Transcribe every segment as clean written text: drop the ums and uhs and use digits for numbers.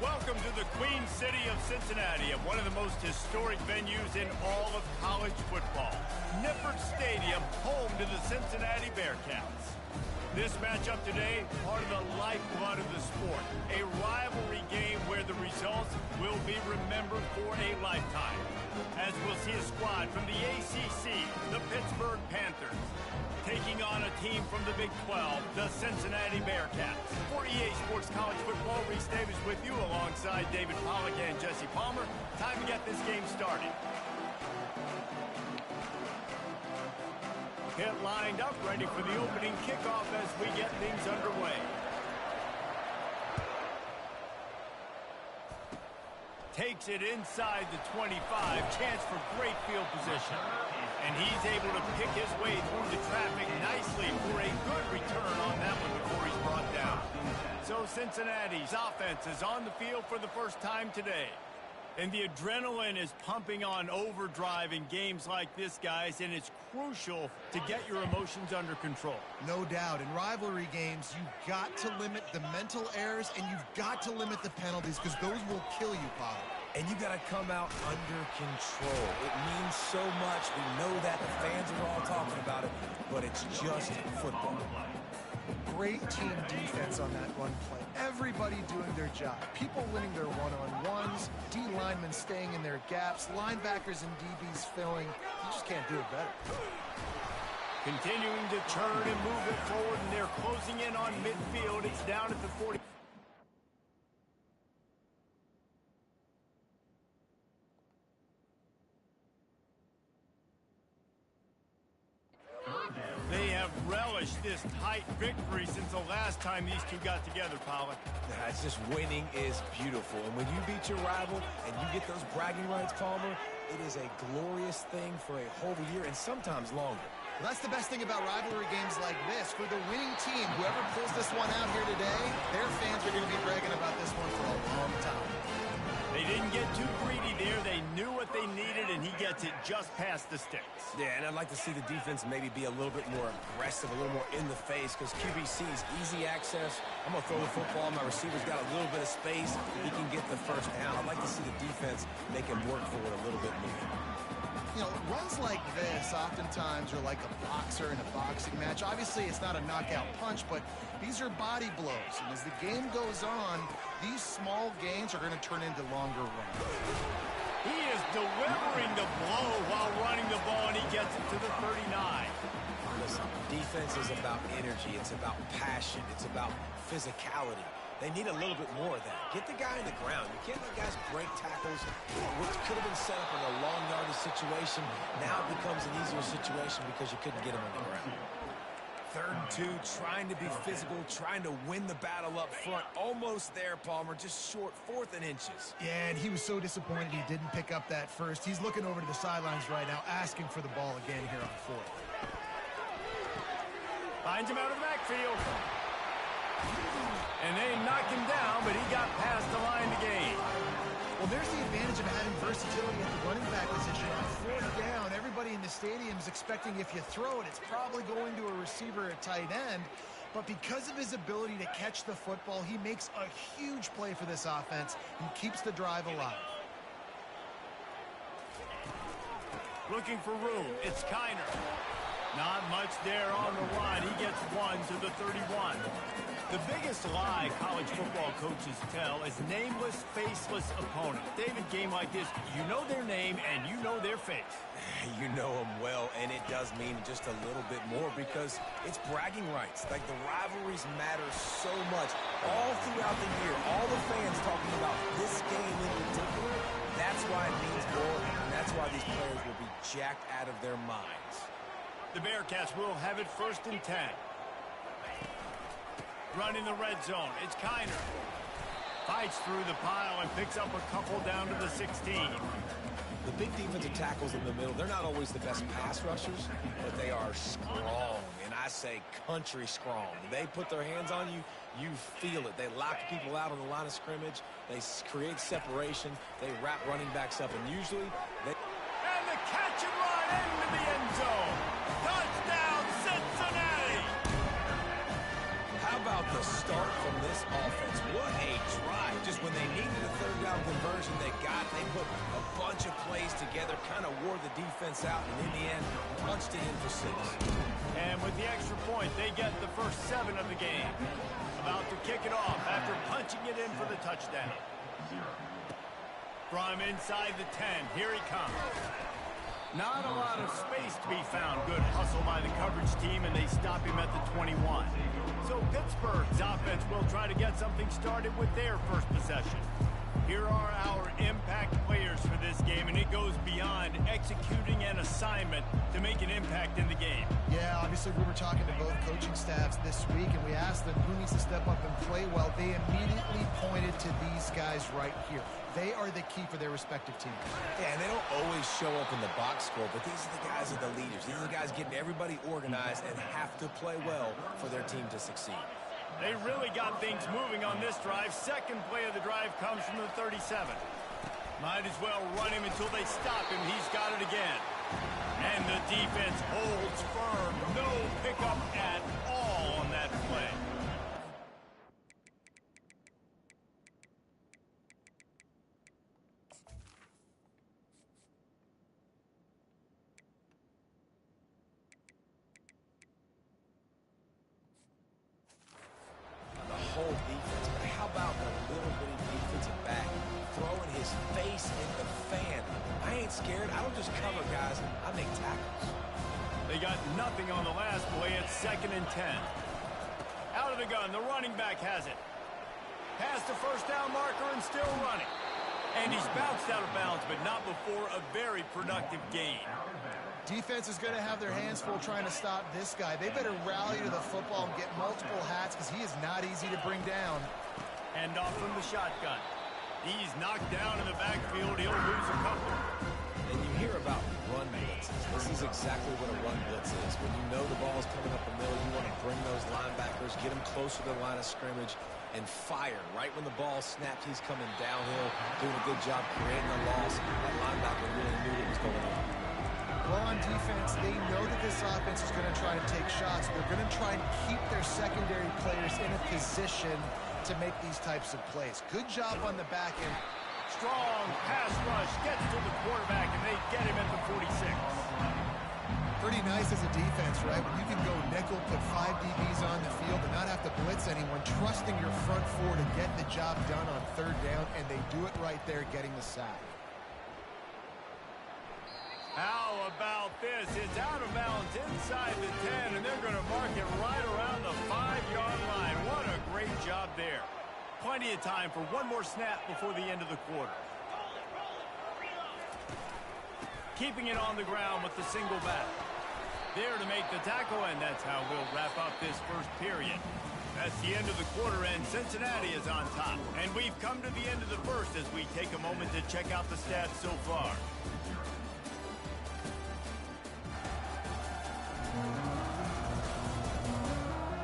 Welcome to the Queen City of Cincinnati, at one of the most historic venues in all of college football. Nippert Stadium, home to the Cincinnati Bearcats. This matchup today, part of the lifeblood of the sport. A rivalry game where the results will be remembered for a lifetime. As we'll see a squad from the ACC, the Pittsburgh Panthers, taking on a team from the Big 12, the Cincinnati Bearcats. For EA Sports College Football, Reese Davis with you alongside David Pollack and Jesse Palmer. Time to get this game started. Pitt lined up, ready for the opening kickoff as we get things underway. Takes it inside the 25, chance for great field position. And he's able to pick his way through the traffic nicely for a good return on that one before he's brought down. So Cincinnati's offense is on the field for the first time today. And the adrenaline is pumping on overdrive in games like this, guys, and it's crucial to get your emotions under control. No doubt. In rivalry games, you've got to limit the mental errors, and you've got to limit the penalties, because those will kill you, Paul. And you got to come out under control. It means so much. We know that. The fans are all talking about it, but it's just football. Great team defense on that run play. Everybody doing their job. People winning their one-on-ones, D linemen staying in their gaps, linebackers and DBs filling. You just can't do it better. Continuing to turn and move it forward, and they're closing in on midfield. It's down at the 40. They have relished this tight victory since the last time these two got together, Pollack. It's just winning is beautiful. And when you beat your rival and you get those bragging rights, Palmer, it is a glorious thing for a whole year and sometimes longer. Well, that's the best thing about rivalry games like this. For the winning team, whoever pulls this one out here today, their fans are going to be bragging about this one for a long time. They didn't get too greedy there. They knew what they needed, and he gets it just past the sticks. Yeah, and I'd like to see the defense maybe be a little bit more aggressive, a little more in the face, because QBC's easy access. I'm going to throw the football. My receiver's got a little bit of space. He can get the first down. I'd like to see the defense make him work for it a little bit more. You know, runs like this oftentimes are like a boxer in a boxing match. Obviously, it's not a knockout punch, but these are body blows. And as the game goes on, these small gains are going to turn into longer runs. He is delivering the blow while running the ball, and he gets it to the 39. Listen, defense is about energy. It's about passion. It's about physicality. They need a little bit more of that. Get the guy on the ground. You can't let guys break tackles, which could have been set up in a long yardage situation. Now it becomes an easier situation because you couldn't get him on the ground. 3rd and 2, trying to be physical, trying to win the battle up front. Almost there, Palmer, just short, 4th and inches. Yeah, and he was so disappointed he didn't pick up that first. He's looking over to the sidelines right now, asking for the ball again here on 4th. Finds him out of the backfield. And they knocked him down, but he got past the line to gain. Well, there's the advantage of having versatility at the running back position. On 4th down, everybody in the stadium is expecting if you throw it, it's probably going to a receiver at tight end. But because of his ability to catch the football, he makes a huge play for this offense and keeps the drive alive. Looking for room. It's Kiner. Not much there on the line. He gets 1 to the 31. The biggest lie college football coaches tell is nameless, faceless opponents. David, game like this, you know their name and you know their face. You know them well, and it does mean just a little bit more because it's bragging rights. Like, the rivalries matter so much. All throughout the year, all the fans talking about this game in particular, that's why it means more, and that's why these players will be jacked out of their minds. The Bearcats will have it 1st and 10. Run in the red zone. It's Kiner. Fights through the pile and picks up a couple down to the 16. The big defensive tackles in the middle, they're not always the best pass rushers, but they are strong, and I say country strong. They put their hands on you, you feel it. They lock people out on the line of scrimmage. They create separation. They wrap running backs up, and usually they... And the catch and run into the end zone. Touchdown, Cincinnati! How about the start from this offense? What a drive, just when they needed 2-down conversion they got. They put a bunch of plays together, kind of wore the defense out, and in the end, punched it in for 6. And with the extra point, they get the first 7 of the game. About to kick it off after punching it in for the touchdown. From inside the 10, here he comes. Not a lot of space to be found. Good hustle by the coverage team, and they stop him at the 21. So Pittsburgh's offense will try to get something started with their first possession. Here are our impact players for this game, and it goes beyond executing an assignment to make an impact in the game. Yeah, obviously we were talking to both coaching staffs this week, and we asked them who needs to step up and play well. They immediately pointed to these guys right here. They are the key for their respective teams. Yeah, and they don't always show up in the box score, but these are the guys that are the leaders. These are the guys getting everybody organized and have to play well for their team to succeed. They really got things moving on this drive. Second play of the drive comes from the 37. Might as well run him until they stop him. He's got it again. And the defense holds firm. No pickup at all on that play. Whole defense, but how about the little bitty defensive back throwing his face in the fan? I ain't scared. I don't just cover guys. I make tackles. They got nothing on the last play. It's 2nd and 10. Out of the gun, the running back has it. Past the first down marker and still running. And he's bounced out of bounds, but not before a very productive gain. Defense is going to have their hands full trying to stop this guy. They better rally to the football and get multiple hats because he is not easy to bring down. Hand off from the shotgun. He's knocked down in the backfield. He'll lose a couple. And you hear about run blitzes. This is exactly what a run blitz is. When you know the ball's coming up the middle, you want to bring those linebackers, get them closer to the line of scrimmage, and fire. Right when the ball snaps, he's coming downhill, doing a good job creating a loss. That linebacker really knew what was going on. Well, on defense, they know that this offense is going to try to take shots. They're going to try and keep their secondary players in a position to make these types of plays. Good job on the back end. Strong pass rush gets to the quarterback, and they get him at the 46. Pretty nice as a defense, right? When you can go nickel, put 5 DBs on the field and not have to blitz anyone, trusting your front four to get the job done on 3rd down, and they do it right there, getting the sack. How about this? It's out of bounds inside the 10, and they're going to mark it right around the 5-yard line. What a great job there. Plenty of time for one more snap before the end of the quarter. Keeping it on the ground with the single back. There to make the tackle, and that's how we'll wrap up this first period. That's the end of the quarter, and Cincinnati is on top. And we've come to the end of the first as we take a moment to check out the stats so far.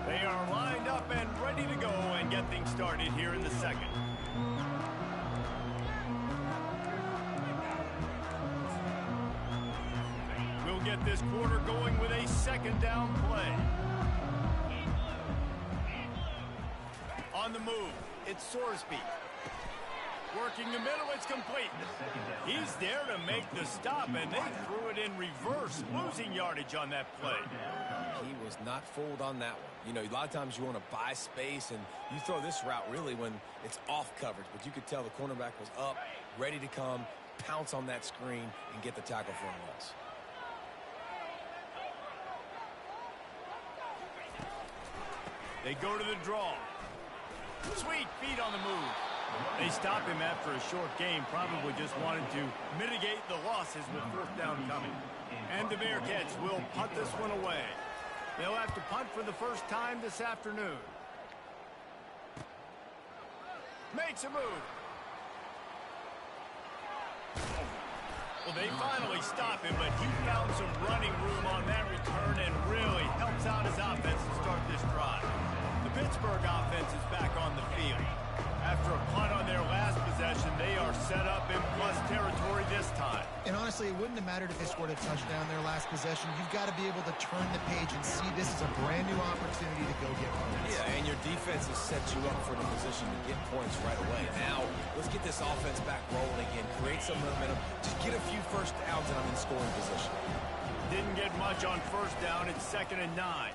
They are lined up and ready to go and get things started here in the second. We'll get this quarter going with a 2nd down play. On the move, it's Sorsby. Working the middle, it's complete. He's there to make the stop, and they threw it in reverse, losing yardage on that play. He was not fooled on that one. You know, a lot of times you want to buy space, and you throw this route really when it's off coverage. But you could tell the cornerback was up, ready to come, pounce on that screen, and get the tackle for a loss. They go to the draw. Sweet feet on the move. They stop him after a short game, probably just wanted to mitigate the losses with 4th down coming. And the Bearcats will punt this one away. They'll have to punt for the first time this afternoon. Makes a move. Well, they finally stop him, but he found some running room on that return and really helps out his offense to start this drive. The Pittsburgh offense is back on the field. After a punt on their last possession, they are set up in plus territory this time. And honestly, it wouldn't wouldn't have mattered if they scored a touchdown their last possession. You've got to be able to turn the page and see this is a brand new opportunity to go get points. Yeah, and your defense has set you up for the position to get points right away. Now, let's get this offense back rolling again, create some momentum, just get a few first downs and I'm in scoring position. Didn't get much on first down. It's 2nd and 9.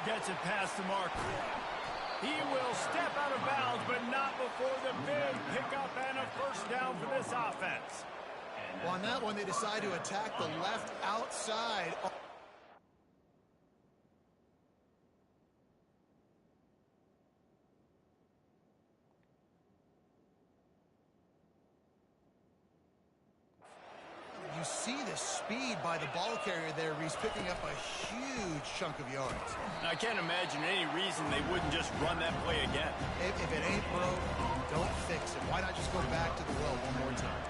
Gets it past the mark. He will step out of bounds, but not before the big pickup and a first down for this offense. Well, on that one, they decide to attack the left outside. You see the speed by the ball carrier there. He's picking up a huge chunk of yards. I can't imagine any reason they wouldn't just run that play again. If it ain't broke, don't fix it. Why not just go back to the well one more time?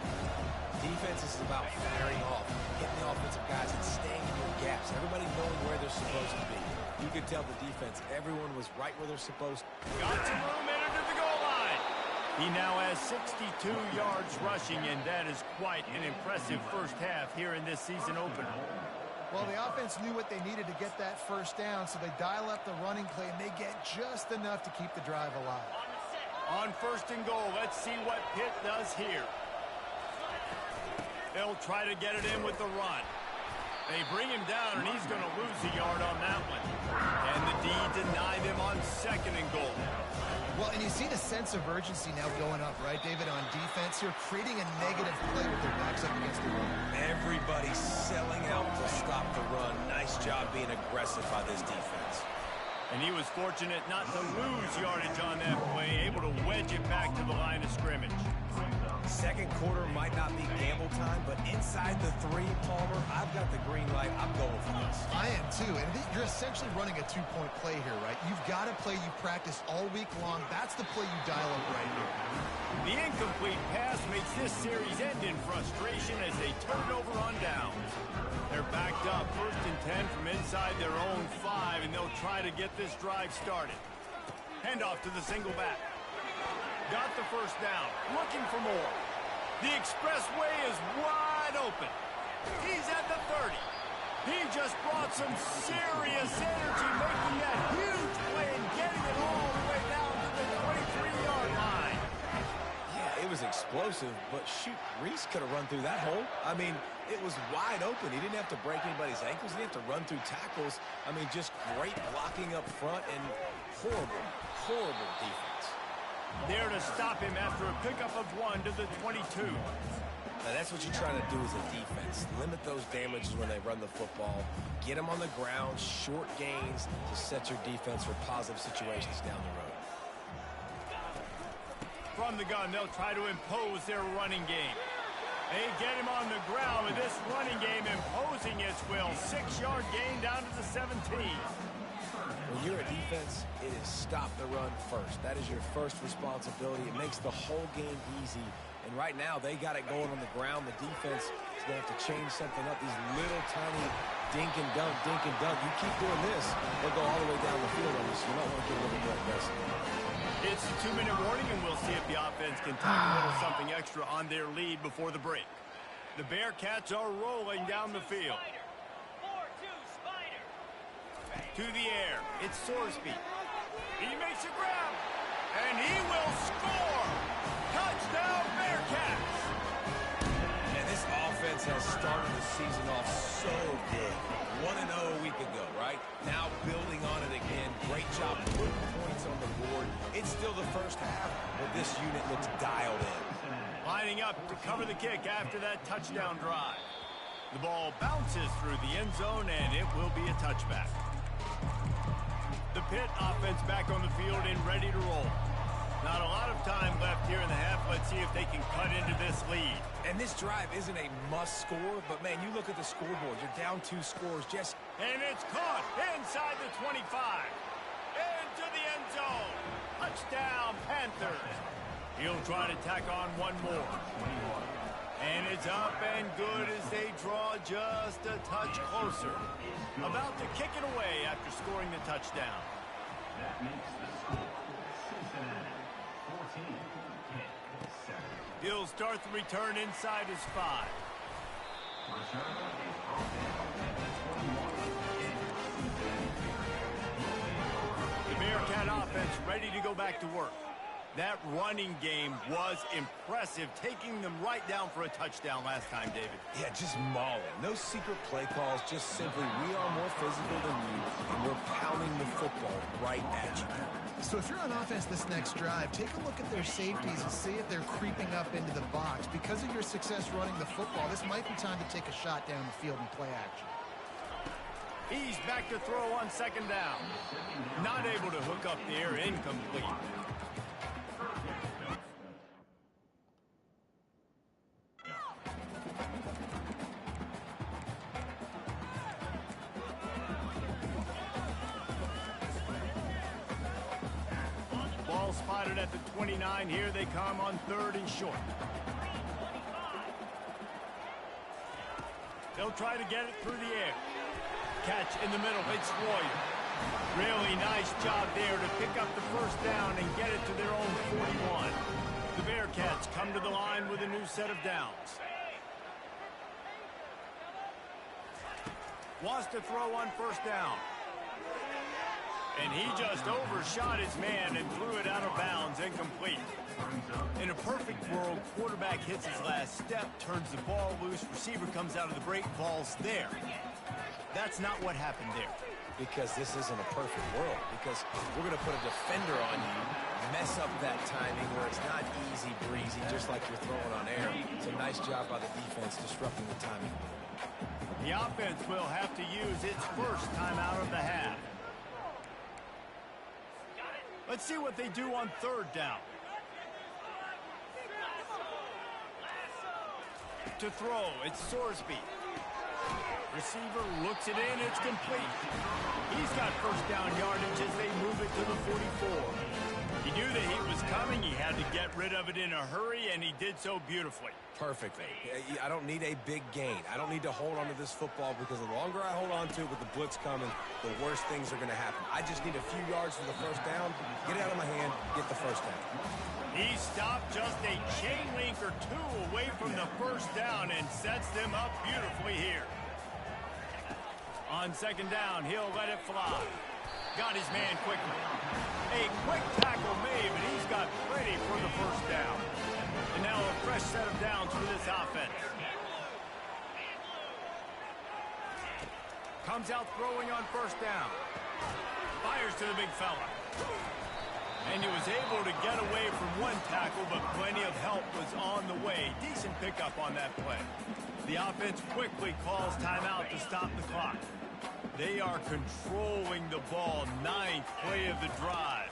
Defense is about firing off, hitting the offensive guys and staying in your gaps. Everybody knowing where they're supposed to be. You could tell the defense, everyone was right where they're supposed to. Got some room in into the goal line. He now has 62 yards rushing, and that is quite an impressive first half here in this season opener. Well, the offense knew what they needed to get that first down, so they dial up the running play, and they get just enough to keep the drive alive. On 1st and goal, let's see what Pitt does here. They'll try to get it in with the run. They bring him down, and he's going to lose a yard on that one. And the D deny them on 2nd and goal. Well, and you see the sense of urgency now going up, right, David, on defense here, creating a negative play with their backs up against the run. Everybody's selling out to stop the run. Nice job being aggressive by this defense. And he was fortunate not to lose yardage on that play, able to wedge it back to the line of scrimmage. Second quarter might not be gamble time, but inside the 3, Palmer, I've got the green light. I'm going for this. I am too, and you're essentially running a 2-point play here, right? You've got a play you've practiced all week long. That's the play you dial up right here. The incomplete pass makes this series end in frustration as they turn it over on downs. They're backed up 1st and 10 from inside their own 5, and they'll try to get this drive started. Handoff to the single back. Got the first down, looking for more. The expressway is wide open. He's at the 30. He just brought some serious energy, making that huge play and getting it all the way down to the 23-yard line. Yeah, it was explosive, but shoot, Reese could have run through that hole. I mean, it was wide open. He didn't have to break anybody's ankles. He didn't have to run through tackles. I mean, just great blocking up front and horrible, horrible defense. There to stop him after a pickup of 1 to the 22. Now, that's what you're trying to do as a defense. Limit those damages when they run the football. Get them on the ground, short gains to set your defense for positive situations down the road. From the gun, they'll try to impose their running game. They get him on the ground with this running game imposing its will. 6-yard gain down to the 17. When you're a defense, it is stop the run first. That is your first responsibility. It makes the whole game easy. And right now, they got it going on the ground. The defense is going to have to change something up. These little tiny dink and dunk, dink and dunk. You keep doing this, they'll go all the way down the field on this. You might want to get a little more aggressive. It's a 2-minute warning, and we'll see if the offense can tack a little something extra on their lead before the break. The Bearcats are rolling down the field. To the air, it's Sorsby. He makes a grab, and he will score! Touchdown, Bearcats! And this offense has started the season off so good. 1-0 a week ago, right? Now building on it again. Great job putting points on the board. It's still the first half, but this unit looks dialed in. Lining up to cover the kick after that touchdown drive. The ball bounces through the end zone, and it will be a touchback. The Pitt offense back on the field and ready to roll. Not a lot of time left here in the half. Let's see if they can cut into this lead. And this drive isn't a must score, but man, you look at the scoreboard. You're down 2 scores. Just and it's caught inside the 25. Into the end zone. Touchdown, Panthers. He'll try to tack on one more. And it's up and good as they draw just a touch closer. About to kick it away after scoring the touchdown. That makes the score Cincinnati 14, Pitt 7. He'll start the return inside his 5. The Bearcat offense ready to go back to work. That running game was impressive, taking them right down for a touchdown last time, David. Yeah, just mauling. No secret play calls, just simply we are more physical than you, and we're pounding the football right at you. So if you're on offense this next drive, take a look at their safeties and see if they're creeping up into the box. Because of your success running the football, this might be time to take a shot down the field and play action. He's back to throw on 2nd down. Not able to hook up there, incomplete. Ball spotted at the 29. Here they come on 3rd and short. They'll try to get it through the air. Catch in the middle. It's Royer. Really nice job there to pick up the 1st down and get it to their own 41. The Bearcats come to the line with a new set of downs. Wants to throw on 1st down. And he just overshot his man and threw it out of bounds, incomplete. In a perfect world, quarterback hits his last step, turns the ball loose, receiver comes out of the break, ball's there. That's not what happened there. Because this isn't a perfect world. Because we're going to put a defender on you, mess up that timing where it's not easy breezy, just like you're throwing on air. It's a nice job by the defense disrupting the timing. The offense will have to use its 1st timeout of the half. Let's see what they do on 3rd down. To throw, it's Sorsby. Receiver looks it in, it's complete. He's got 1st down yardage as they move it to the 44. He knew the heat was coming. He had to get rid of it in a hurry, and he did so beautifully. Perfectly. I don't need a big gain. I don't need to hold on to this football because the longer I hold on to it with the blitz coming, the worse things are going to happen. I just need a few yards for the 1st down, get it out of my hand, get the 1st down. He stopped just a chain link or 2 away from the 1st down and sets them up beautifully here. On 2nd down, he'll let it fly. Got his man quickly. A quick tackle made, but he's got plenty for the 1st down. And now a fresh set of downs for this offense. Comes out throwing on 1st down. Fires to the big fella. And he was able to get away from 1 tackle, but plenty of help was on the way. Decent pickup on that play. The offense quickly calls timeout to stop the clock. They are controlling the ball. 9th play of the drive.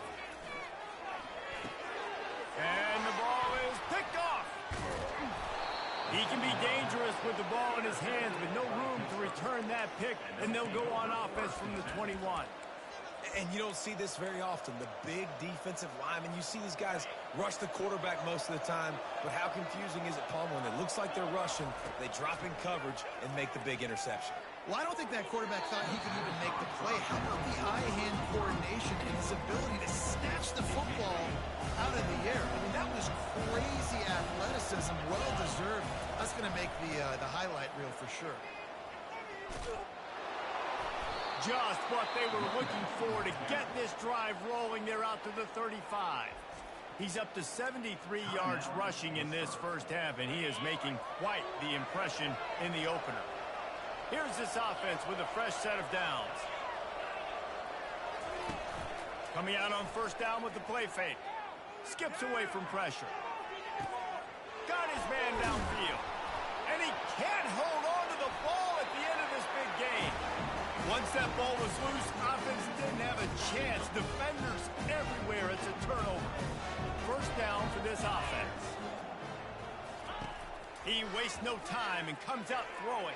And the ball is picked off. He can be dangerous with the ball in his hands, but no room to return that pick, and they'll go on offense from the 21. And you don't see this very often. The big defensive linemen, you see these guys rush the quarterback most of the time, but how confusing is it, Palmer, when it looks like they're rushing, they drop in coverage and make the big interception? Well, I don't think that quarterback thought he could even make the play. How about the eye-hand coordination and his ability to snatch the football out of the air? I mean, that was crazy athleticism, well-deserved. That's going to make the highlight reel for sure. Just what they were looking for to get this drive rolling. They're out to the 35. He's up to 73 yards rushing in this 1st half, and he is making quite the impression in the opener. Here's this offense with a fresh set of downs. Coming out on 1st down with the play fake. Skips away from pressure. Got his man downfield. And he can't hold on to the ball at the end of this big game. Once that ball was loose, offense didn't have a chance. Defenders everywhere. It's a turnover. 1st down for this offense. He wastes no time and comes out throwing.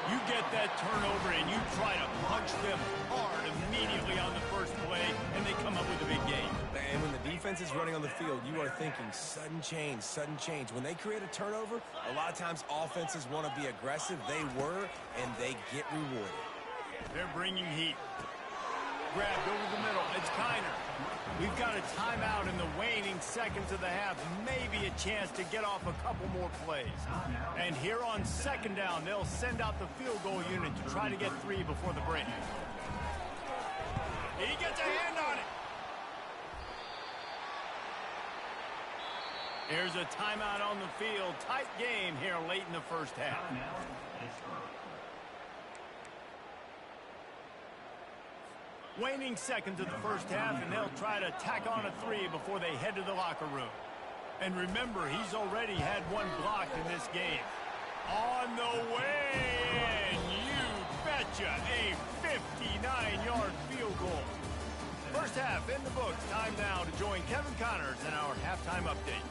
You get that turnover and you try to punch them hard immediately on the 1st play, and they come up with a big game. And when the defense is running on the field, you are thinking sudden change, sudden change. When they create a turnover, a lot of times offenses want to be aggressive. They were, and they get rewarded. They're bringing heat. grabbed over the middle. It's Kiner. We've got a timeout in the waning seconds of the half. Maybe a chance to get off a couple more plays. And here on second down, they'll send out the field goal unit to try to get 3 before the break. He gets a hand on it. Here's a timeout on the field. Tight game here late in the first half. Waning seconds of the first half, and they'll try to tack on a 3 before they head to the locker room. And remember, he's already had 1 block in this game. On the way in, you betcha, a 59-yard field goal. First half in the books. Time now to join Kevin Connors in our halftime update.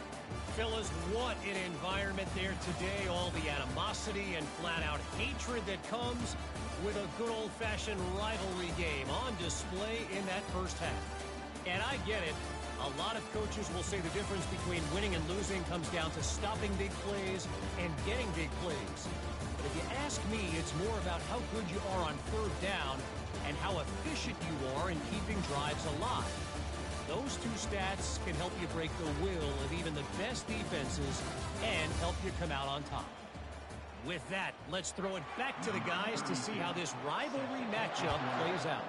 Fellas, what an environment there today. All the animosity and flat-out hatred that comes with a good old-fashioned rivalry game on display in that first half. And I get it. A lot of coaches will say the difference between winning and losing comes down to stopping big plays and getting big plays. But if you ask me, it's more about how good you are on third down and how efficient you are in keeping drives alive. Those 2 stats can help you break the will of even the best defenses and help you come out on top. With that, let's throw it back to the guys to see how this rivalry matchup plays out.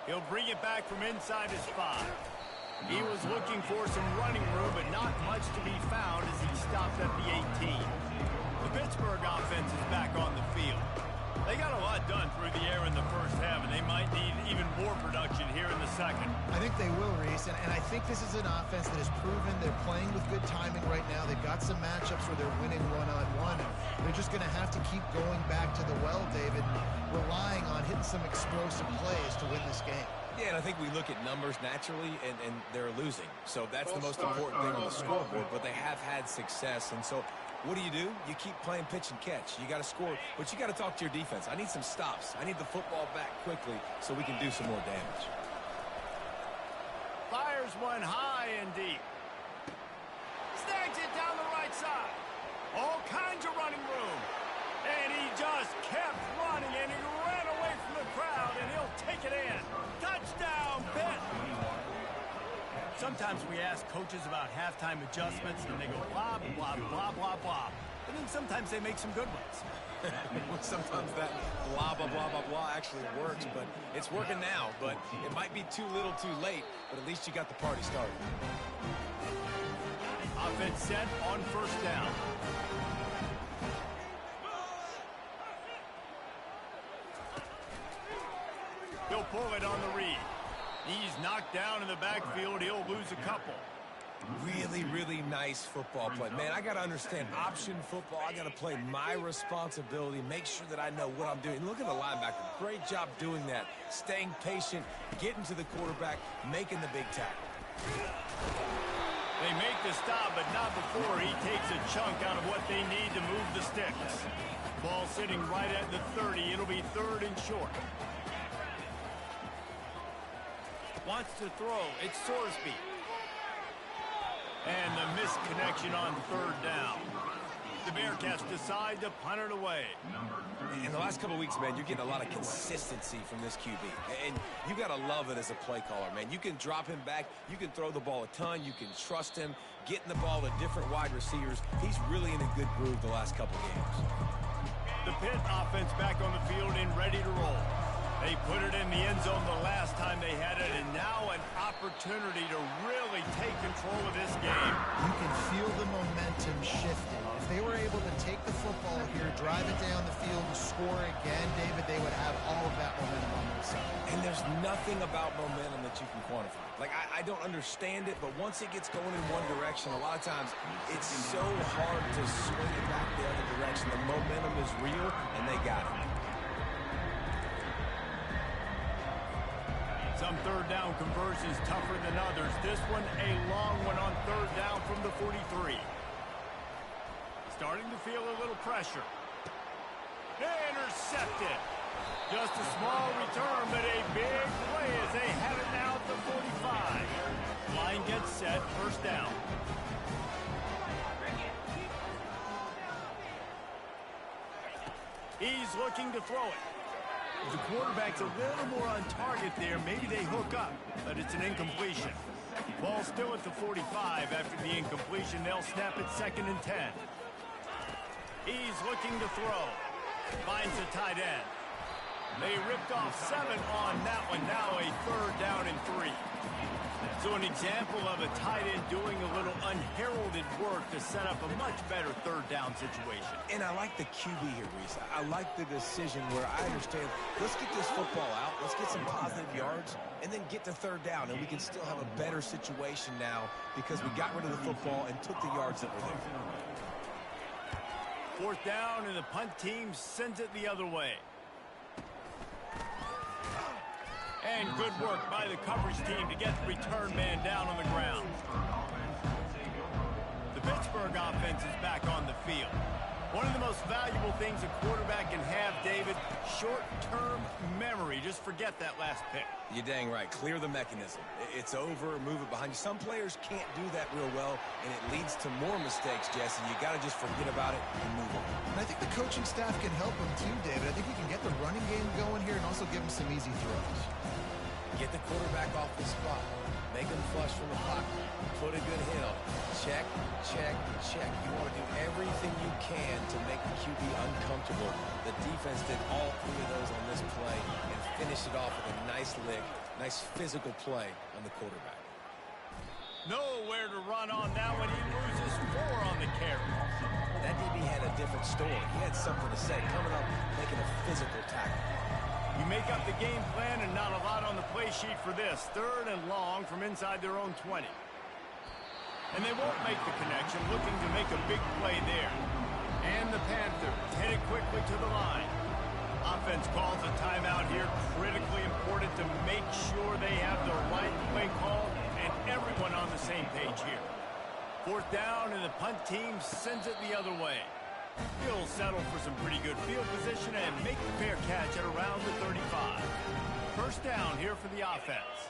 He'll bring it back from inside his 5. He was looking for some running room, but not much to be found as he stopped at the 18. The Pittsburgh offense is back on the field. They got a lot done through the air in the first half, and they might need even more production here in the second. I think they will, Reese, and I think this is an offense that has proven they're playing with good timing right now. They've got some matchups where they're winning one-on-one, and they're just going to have to keep going back to the well, David, and relying on hitting some explosive plays to win this game. Yeah, and I think we look at numbers naturally, and they're losing. So that's the most important thing on the scoreboard, but they have had success, and so what do? You keep playing pitch and catch. You got to score, but you got to talk to your defense. I need some stops. I need the football back quickly so we can do some more damage. Fires one high and deep. Snags it down the right side. All kinds of running room. And he just kept running, and he ran away from the crowd, and he'll take it in. Touchdown, Pitt! Sometimes we ask coaches about halftime adjustments, and they go blah, blah, blah, blah, blah. And then sometimes they make some good ones. Sometimes that blah, blah, blah, blah, blah actually works, but it's working now. But it might be too little too late, but at least you got the party started. Offense set on first down. He'll pull it on the read. He's knocked down in the backfield. He'll lose a couple. Really, really nice football play. Man, I got to understand option football. I got to play my responsibility, make sure that I know what I'm doing. Look at the linebacker. Great job doing that. Staying patient, getting to the quarterback, making the big tackle. They make the stop, but not before he takes a chunk out of what they need to move the sticks. Ball sitting right at the 30. It'll be 3rd and short. Wants to throw. It's Sorsby. And the misconnection on 3rd down. The Bearcats decide to punt it away. In the last couple of weeks, man, you're getting a lot of consistency from this QB. And you got to love it as a play caller, man. You can drop him back. You can throw the ball a ton. You can trust him. Getting the ball to different wide receivers. He's really in a good groove the last couple of games. The Pitt offense back on the field and ready to roll. They put it in the end zone the last time they had it, and now an opportunity to really take control of this game. You can feel the momentum shifting. If they were able to take the football here, drive it down the field, and score again, David, they would have all of that momentum on their side. And there's nothing about momentum that you can quantify. Like, I don't understand it, but once it gets going in one direction, a lot of times it's so hard to swing it back the other direction. The momentum is real, and they got it. Some 3rd down conversions tougher than others. This one a long one on 3rd down from the 43. Starting to feel a little pressure. Intercepted. Just a small return, but a big play as they have it now at the 45. Line gets set, 1st down. He's looking to throw it. If the quarterback's a little more on target there, maybe they hook up, but it's an incompletion. Ball still at the 45 after the incompletion. They'll snap it 2nd and 10. He's looking to throw. Finds the tight end. They ripped off 7 on that one. Now a 3rd down and 3. So an example of a tight end doing a little unheralded work to set up a much better 3rd down situation. And I like the QB here, Reese. I like the decision where I understand, let's get this football out, let's get some positive yards, and then get to 3rd down, and we can still have a better situation now because we got rid of the football and took the yards that were there. 4th down, and the punt team sends it the other way. And good work by the coverage team to get the return man down on the ground. The Pittsburgh offense is back on the field. One of the most valuable things a quarterback can have, David, short-term memory. Just forget that last pick. You're dang right. Clear the mechanism. It's over, move it behind you. Some players can't do that real well, and it leads to more mistakes, Jesse. You got to just forget about it and move on. And I think the coaching staff can help him too, David. I think he can get the running game going here and also give him some easy throws. Get the quarterback off the spot. Make him flush from the pocket. Put a good hit on him. Check, check, check. You want to do everything you can to make the QB uncomfortable. The defense did all 3 of those on this play and finished it off with a nice lick, nice physical play on the quarterback. Nowhere to run on that one. He loses 4 on the carry. That DB had a different story. He had something to say. Coming up, making a physical tackle. You make up the game plan and not a lot on the play sheet for this. 3rd and long from inside their own 20. And they won't make the connection, looking to make a big play there. And the Panthers headed quickly to the line. Offense calls a timeout here. Critically important to make sure they have the right play call and everyone on the same page here. 4th down, and the punt team sends it the other way. He'll settle for some pretty good field position and make the fair catch at around the 35. 1st down here for the offense.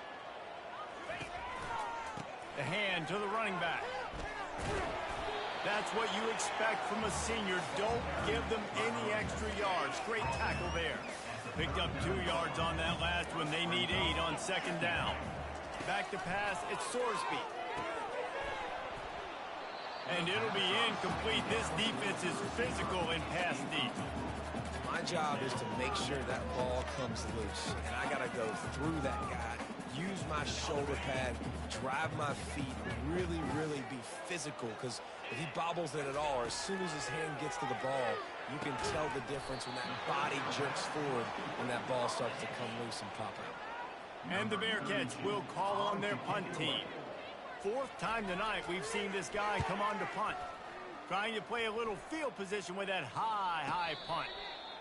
The hand to the running back. That's what you expect from a senior. Don't give them any extra yards. Great tackle there. Picked up 2 yards on that last one. They need 8 on 2nd down. Back to pass, it's Sorsby. And it'll be incomplete. This defense is physical in pass deep. My job is to make sure that ball comes loose. And I got to go through that guy, use my shoulder pad, drive my feet, really, really be physical. Because if he bobbles it at all, or as soon as his hand gets to the ball, you can tell the difference when that body jerks forward when that ball starts to come loose and pop out. And the Bearcats will call on their punt team. 4th time tonight we've seen this guy come on to punt. Trying to play a little field position with that high punt.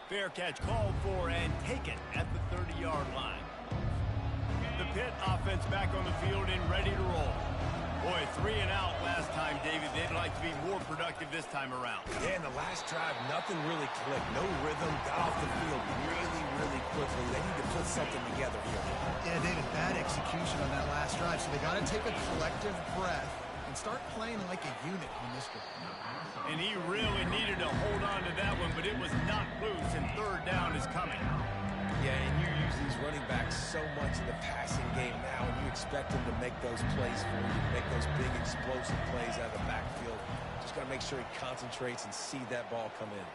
Bearcats called for and taken at the 30-yard line. The Pitt offense back on the field and ready to roll. Boy, 3 and out last time, David. They'd like to be more productive this time around. Yeah, in the last drive, nothing really clicked. No rhythm, got off the field really, really quickly. They need to put something together here. Yeah, David, bad execution on that last drive. So they got to take a collective breath and start playing like a unit on this one. And he really needed to hold on to that one, but it was not loose, and 3rd down is coming. Yeah, and you use these running backs so much in the passing game now, and you expect them to make those plays for you, make those big explosive plays out of the backfield. Just got to make sure he concentrates and see that ball come in.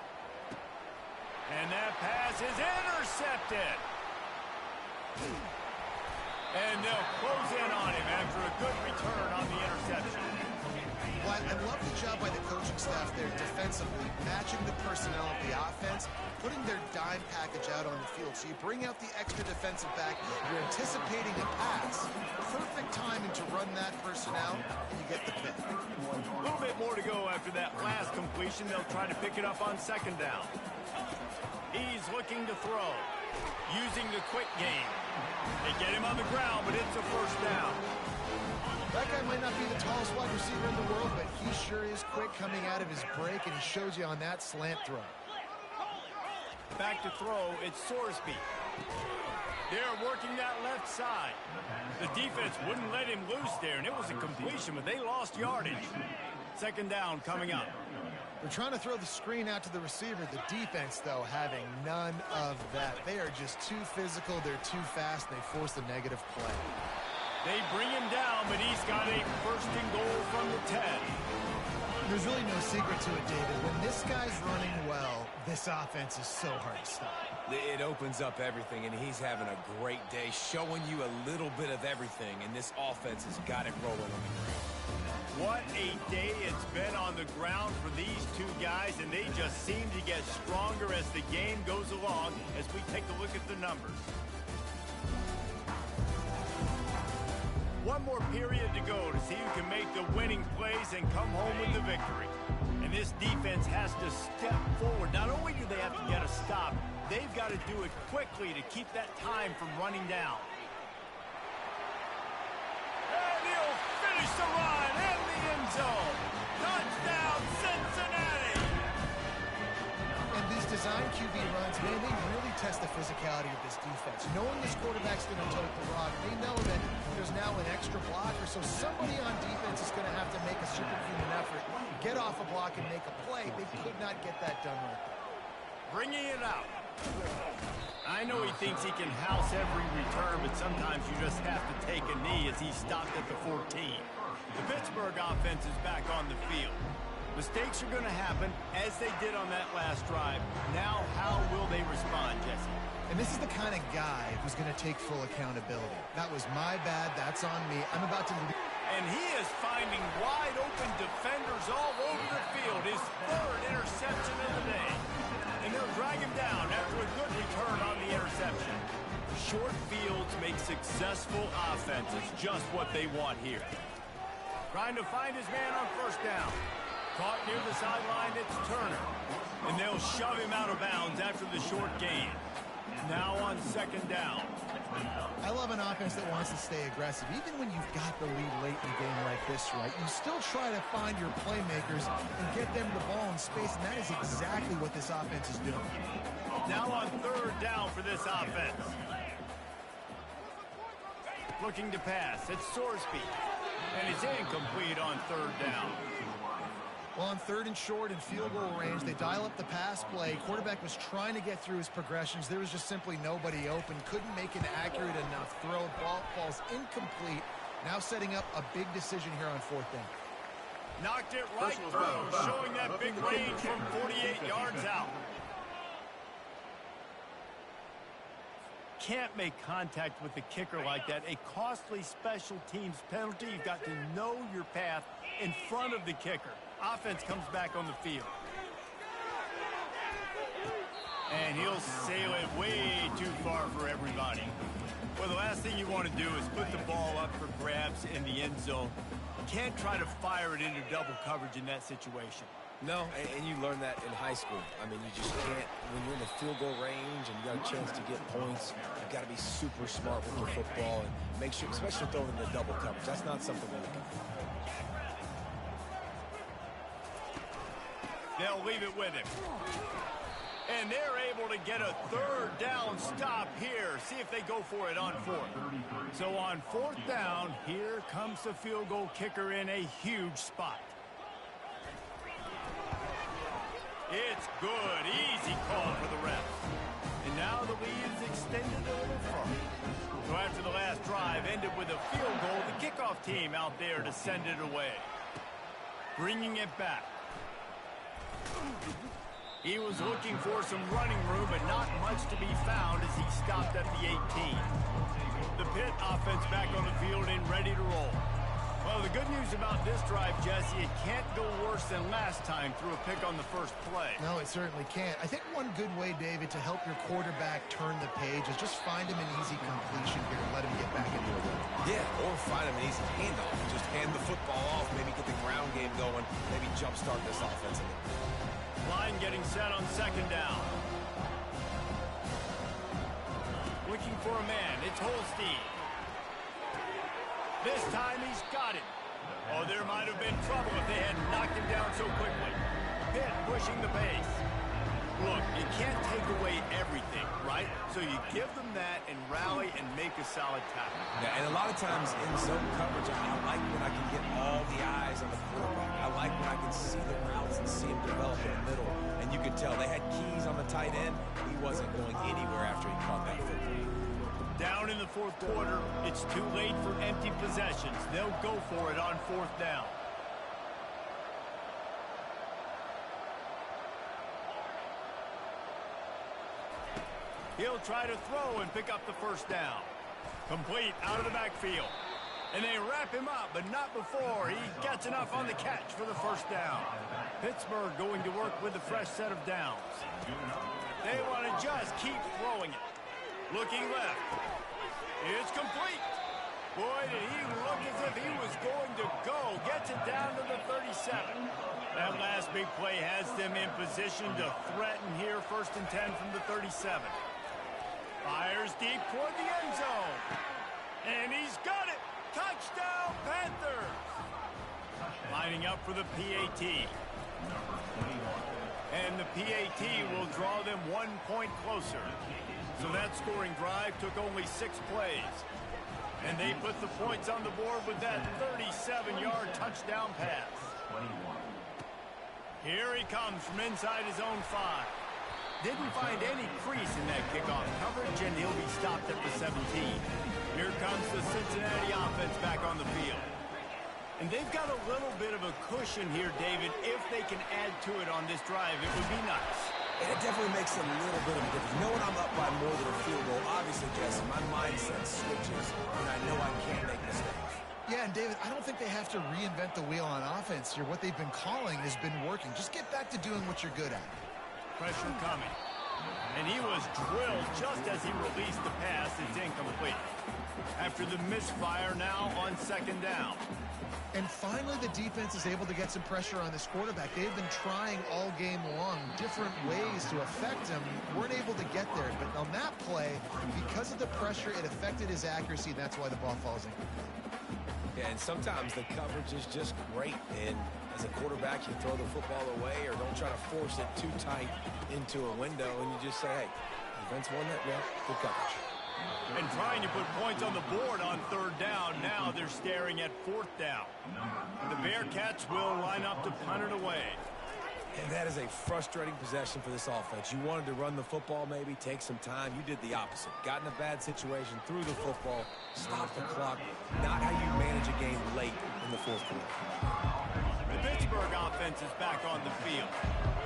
And that pass is intercepted. And they'll close in on him after a good return on the interception. Well, I love the job by the coaching staff there defensively, matching the personnel of the offense, putting their dime package out on the field. So you bring out the extra defensive back, you're anticipating a pass. Perfect timing to run that personnel, and you get the pick. A little bit more to go after that last completion. They'll try to pick it up on 2nd down. He's looking to throw, using the quick game. They get him on the ground, but it's a 1st down. That guy might not be the tallest wide receiver in the world, but he sure is quick coming out of his break, and he shows you on that slant throw. Back to throw, it's Sorsby. They're working that left side. The defense wouldn't let him loose there, and it was a completion, but they lost yardage. 2nd down coming up. They're trying to throw the screen out to the receiver. The defense, though, having none of that. They are just too physical. They're too fast. They force the negative play. They bring him down, but he's got a first and goal from the 10. There's really no secret to it, David. When this guy's running well, this offense is so hard to stop. It opens up everything, and he's having a great day, showing you a little bit of everything, and this offense has got it rolling on the ground. What a day it's been on the ground for these two guys, and they just seem to get stronger as the game goes along as we take a look at the numbers. One more period to go to see who can make the winning plays and come home with the victory. And this defense has to step forward. Not only do they have to get a stop, they've got to do it quickly to keep that time from running down. And he'll finish the run in the end zone. Touchdown, Cincinnati! And these design QB runs, man, they really test the physicality of this defense. Knowing this quarterback's going to tote the rock, they know that there's now an extra blocker, so somebody on defense is going to have to make a superhuman effort, get off a block and make a play. They could not get that done right there. Bringing it out. I know he thinks he can house every return, but sometimes you just have to take a knee as he stopped at the 14. The Pittsburgh offense is back on the field. Mistakes are going to happen, as they did on that last drive. Now, how will they respond, Jesse? And this is the kind of guy who's going to take full accountability. That was my bad. That's on me. I'm about to leave. And he is finding wide-open defenders all over the field. His third interception of the day. And they'll drag him down after a good return on the interception. Short fields make successful offenses just what they want here. Trying to find his man on first down. Caught near the sideline, it's Turner. And they'll shove him out of bounds after the short gain. Now on second down. I love an offense that wants to stay aggressive. Even when you've got the lead late in the game like this, right, you still try to find your playmakers and get them the ball in space, and that is exactly what this offense is doing. Now on third down for this offense. Looking to pass, it's Sorsby. And it's incomplete on third down. Well, on third and short and field goal range, they dial up the pass play. Quarterback was trying to get through his progressions. There was just simply nobody open. Couldn't make an accurate enough throw. Ball falls incomplete. Now setting up a big decision here on fourth down. Knocked it right through, showing that big range from 48 yards out. Can't make contact with the kicker like that. A costly special teams penalty. You've got to know your path in front of the kicker. Offense comes back on the field. And he'll sail it way too far for everybody. Well, the last thing you want to do is put the ball up for grabs in the end zone. You can't try to fire it into double coverage in that situation. No, and you learn that in high school. I mean, you just can't, when you're in the field goal range and you got a chance to get points, you've got to be super smart with your football and make sure, especially throwing in the double coverage. That's not something we're looking for. They'll leave it with him. And they're able to get a third down stop here. See if they go for it on fourth. So on fourth down, here comes the field goal kicker in a huge spot. It's good. Easy call for the refs. And now the lead is extended a little further. So after the last drive ended with a field goal, the kickoff team out there to send it away. Bringing it back. He was looking for some running room, but not much to be found as he stopped at the 18. The Pitt offense back on the field and ready to roll. Well, the good news about this drive, Jesse, it can't go worse than last time through a pick on the first play. No, it certainly can't. I think one good way, David, to help your quarterback turn the page is just find him an easy completion here and let him get back into it. Yeah, or find him an easy handoff. Just hand the football off, maybe get the ground game going, maybe jumpstart this offense a little bit. Line getting set on second down. Looking for a man. It's Holstein. This time he's got it. Oh, there might have been trouble if they had knocked him down so quickly. Pitt pushing the pace. Look, you can't take away everything, right? So you give them that and rally and make a solid tackle. Yeah, and a lot of times in zone coverage, I like when I can get all the eyes on the quarterback. I like when I can see the routes and see him develop in the middle. And you could tell they had keys on the tight end. He wasn't going anywhere after he caught that football. Down in the fourth quarter, it's too late for empty possessions. They'll go for it on fourth down. He'll try to throw and pick up the first down. Complete out of the backfield. And they wrap him up, but not before he gets enough on the catch for the first down. Pittsburgh going to work with a fresh set of downs. They want to just keep throwing it. Looking left. It's complete. Boy, did he look as if he was going to go. Gets it down to the 37. That last big play has them in position to threaten here. 1st and 10 from the 37. Fires deep toward the end zone. And he's got it. Touchdown, Panthers. Lining up for the PAT. And the PAT will draw them 1 point closer. So that scoring drive took only 6 plays. And they put the points on the board with that 37-yard touchdown pass. Here he comes from inside his own 5. Didn't find any crease in that kickoff coverage, and he'll be stopped at the 17. Here comes the Cincinnati offense back on the field. And they've got a little bit of a cushion here, David. If they can add to it on this drive, it would be nice. And it definitely makes a little bit of a difference. You know, when I'm up by more than a field goal, obviously, Jesse, my mindset switches, and I know I can't make mistakes. Yeah, and David, I don't think they have to reinvent the wheel on offense here. What they've been calling has been working. Just get back to doing what you're good at. Pressure coming. And he was drilled just as he released the pass. It's incomplete. After the misfire, now on 2nd down. And finally, the defense is able to get some pressure on this quarterback. They've been trying all game long different ways to affect him. Weren't able to get there. But on that play, because of the pressure, it affected his accuracy. That's why the ball falls in. Yeah, and sometimes the coverage is just great. And as a quarterback, you throw the football away or don't try to force it too tight into a window. And you just say, hey, defense won that? Yeah, good coverage. And trying to put points on the board on 3rd down. Now they're staring at 4th down. The Bearcats will line up to punt it away. And that is a frustrating possession for this offense. You wanted to run the football, maybe take some time. You did the opposite. Got in a bad situation, threw the football, stopped the clock. Not how you manage a game late in the 4th quarter. The Pittsburgh offense is back on the field.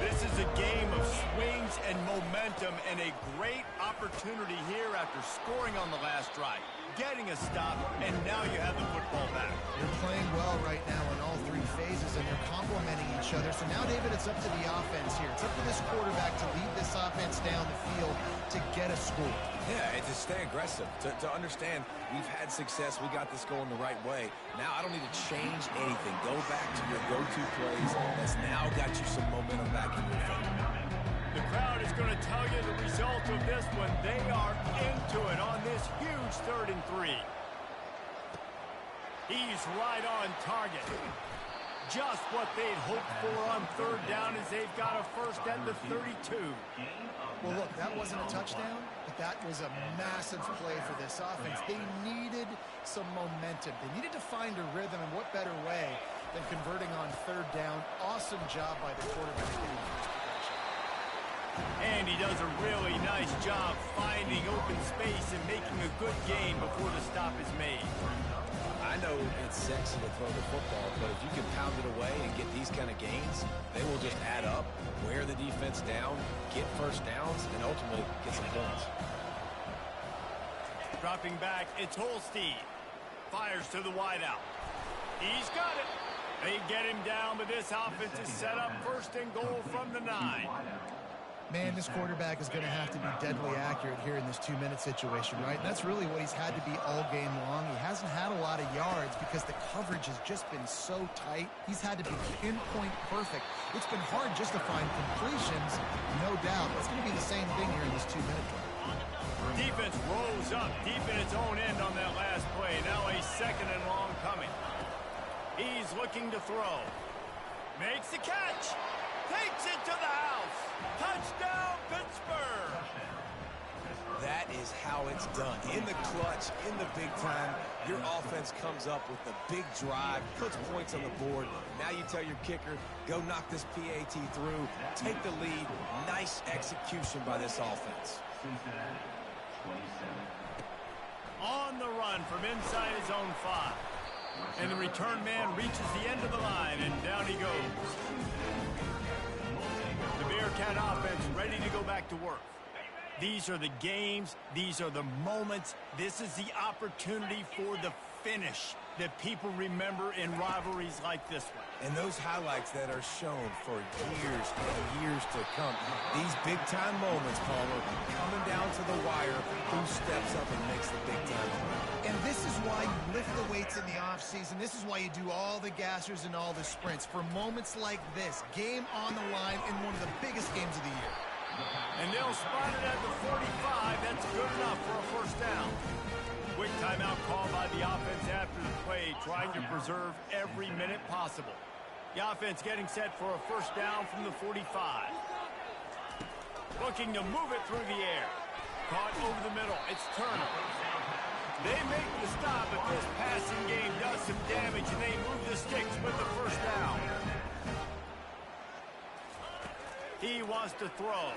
This is a game of swings and momentum, and a great opportunity here after scoring on the last drive, getting a stop, and now you have the football back. They're playing well right now in all 3 phases, and they're complementing each other. So now, David, it's up to the offense here. It's up to this quarterback to lead this offense down the field to get a score. Yeah, and to stay aggressive, to understand we've had success, we got this going the right way. Now I don't need to change anything. Go back to your go-to plays. That's now got you some momentum back in your favor. The crowd is going to tell you the result of this one. They are into it on this huge 3rd and 3. He's right on target. Just what they'd hoped for on 3rd down as they've got a first at the 32. Well, look, that wasn't a touchdown, but that was a massive play for this offense. They needed some momentum. They needed to find a rhythm, and what better way than converting on 3rd down. Awesome job by the quarterback getting the first progression. And he does a really nice job finding open space and making a good gain before the stop is made. I know it's sexy to throw the football, but if you can pound it away and get these kind of gains, they will just add up, wear the defense down, get first downs, and ultimately get some points. Dropping back, it's Holstein. Fires to the wideout. He's got it. They get him down, but this offense is set up 1st and goal from the 9. Man, this quarterback is going to have to be deadly accurate here in this 2-minute situation, right? And that's really what he's had to be all game long. He hasn't had a lot of yards because the coverage has just been so tight. He's had to be pinpoint perfect. It's been hard just to find completions, no doubt. It's going to be the same thing here in this 2-minute drive. Defense rose up deep in its own end on that last play. Now a 2nd and long coming. He's looking to throw. Makes the catch. Takes it to the house. Touchdown, is how it's done. In the clutch, in the big time, your offense comes up with the big drive, puts points on the board. Now you tell your kicker, go knock this PAT through, take the lead. Nice execution by this offense. On the run from inside his own 5. And the return man reaches the end of the line, and down he goes. The Bearcat offense ready to go back to work. These are the games. These are the moments. This is the opportunity for the finish that people remember in rivalries like this one. And those highlights that are shown for years and years to come. These big-time moments, Palmer, coming down to the wire, who steps up and makes the big-time play. And this is why you lift the weights in the offseason. This is why you do all the gassers and all the sprints. For moments like this, game on the line in one of the biggest games of the year. And they'll spot it at the 45. That's good enough for a first down. Quick timeout called by the offense after the play, trying to preserve every minute possible. The offense getting set for a first down from the 45. Looking to move it through the air. Caught over the middle. It's Turner. They make the stop, but this passing game does some damage, and they move the sticks with the first down. He wants to throw.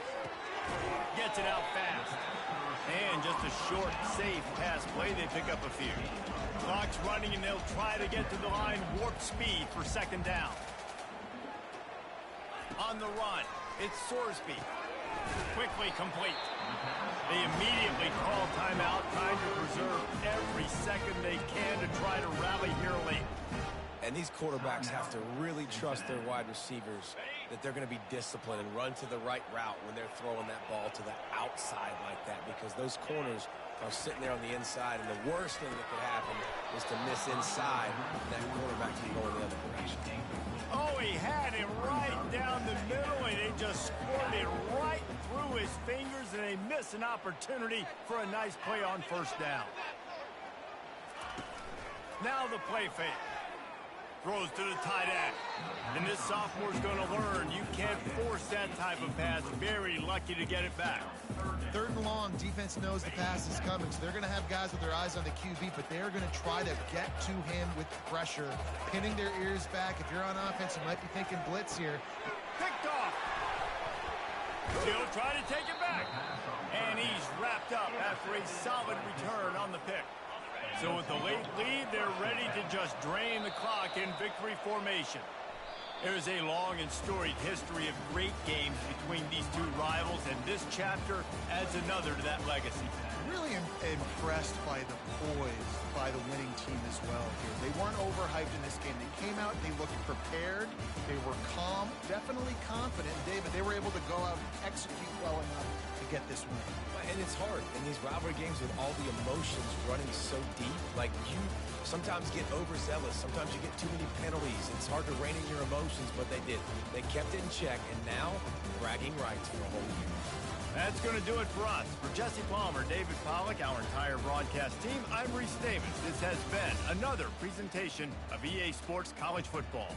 Gets it out fast. And just a short, safe pass play. They pick up a few. Clock's running, and they'll try to get to the line warp speed for second down. On the run, it's Sorsby. Quickly complete. They immediately call timeout, trying to preserve every second they can to try to rally here late. And these quarterbacks have to really trust their wide receivers that they're going to be disciplined and run to the right route when they're throwing that ball to the outside like that, because those corners are sitting there on the inside, and the worst thing that could happen is to miss inside, and that quarterback can go in the other direction. Oh, he had him right down the middle, and they just scored it right through his fingers, and they miss an opportunity for a nice play on first down. Now the play fake. Throws to the tight end. And this sophomore's going to learn you can't force that type of pass. Very lucky to get it back. Third and long, defense knows the pass is coming, so they're going to have guys with their eyes on the QB, but they're going to try to get to him with pressure, pinning their ears back. If you're on offense, you might be thinking blitz here. Picked off. Still trying to take it back. And he's wrapped up after a solid return on the pick. So with the late lead, they're ready to just drain the clock in victory formation. There's a long and storied history of great games between these two rivals, and this chapter adds another to that legacy. Really impressed by the poise by the winning team as well here. They weren't overhyped in this game. They came out, they looked prepared, they were calm, definitely confident. David, they were able to go out and execute well enough to get this win. And it's hard in these rivalry games with all the emotions running so deep. Like, you sometimes get overzealous. Sometimes you get too many penalties. It's hard to rein in your emotions, but they did. They kept it in check, and now bragging rights for a whole year. That's going to do it for us. For Jesse Palmer, David Pollack, our entire broadcast team, I'm Reese Davis. This has been another presentation of EA Sports College Football.